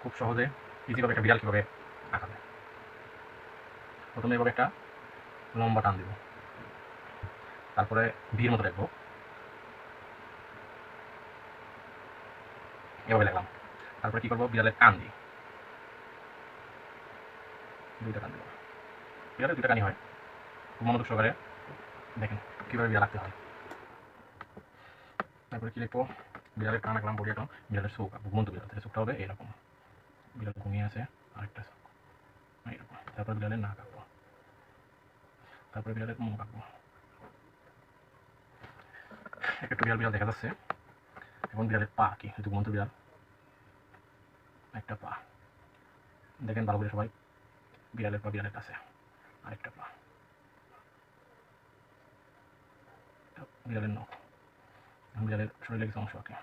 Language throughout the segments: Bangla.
খুব সহজে ইজিভাবে একটা বিড়াল কীভাবে আঁকা যায়। প্রথমে এভাবে একটা লম্বা টান দিব, তারপরে ভির মতো রাখবো, এভাবে লাগলাম। তারপরে কী করবো, বিড়ালের কান দিই, দুইটা কান দিব। বিড়ালের দুইটা কানই হয়, খুব মনোযোগ সহকারে দেখেন কীভাবে বিড়াল আঁকতে হয়। তারপরে কী লিখবো, বিড়ালের কান আঁকলাম, বডি আঁকলাম, বিড়ালের চোখ আঁকবো, ঘুমন্ত বিড়াল, তাহলে চোখটা হবে এরকম, বিড়াল ঘুমিয়ে আছে, আরেকটা চোখ এইরকম। তারপরে বিড়ালের নাক আঁকবো, তারপরে বিড়ালের মুখ আঁকবো। একটু বিড়াল বিড়াল দেখা যাচ্ছে। এখন বিড়ালের পা কি, হয়তো ঘুমন্ত বিড়াল, একটা পা দেখেন ভালো করে সবাই, বিড়ালের পা বিড়ালের কাছে, আরেকটা পা, বিড়ালের নখ, বিড়ালের শরীরের কিছু অংশ আঁকে।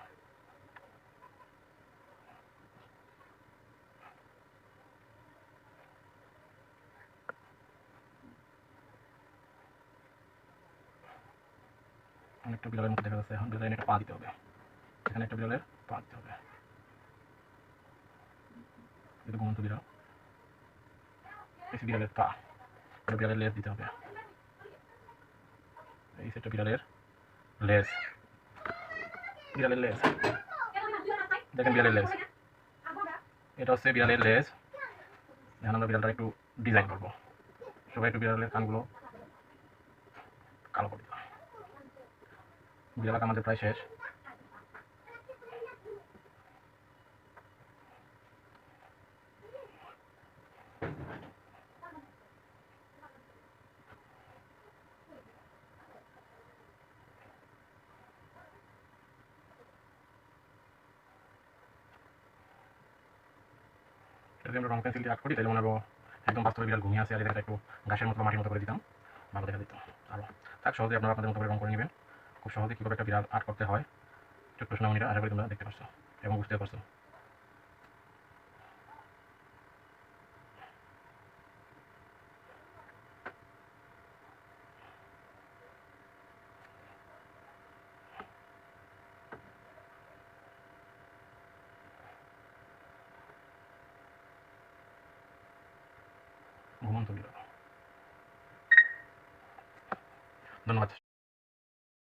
অনেকটা বিড়ালের মতো দেখা যাচ্ছে। এখন বিড়ালের একটা পা দিতে হবে, এখানে একটা বিড়ালের পা দিতে হবে, এটা ঘুমন্ত বিড়াল, এই বিড়ালের পা, বিড়ালের লেজ দিতে হবে, এই সেটা বিড়ালের লেজ, বিড়ালের লেজ দেখেন, বিড়ালের লেজ, এটা হচ্ছে বিড়ালের লেজ। এখন আমরা বিড়ালটা একটু ডিজাইন করবো, সবাই একটু বিড়ালের কানগুলো কালো করে দিলাম। বিড়াল আঁকা আমাদের প্রায় শেষ। যদি আমরা রং পেন্সিল দিয়ে আর্ট করি তাহলে মনে হবো একদম বাস্তবে বিড়াল ঘুমিয়ে আছে, আর এটা একটু ঘাসের মতো মাটির মতো করে দিতাম, ভালো দেখা দিত আরও। তার সহজে আপনারা আপনাদের মতো করে রং করে নেবেন। খুব সহজে কীভাবে একটা বিড়াল আর্ট করতে হয় ছোট্ট সোনামণিরা, আশা করি তোমরা দেখতে পারছো এবং বুঝতে পারছো। ঘুমন্ত বিড়াল। ধন্যবাদ।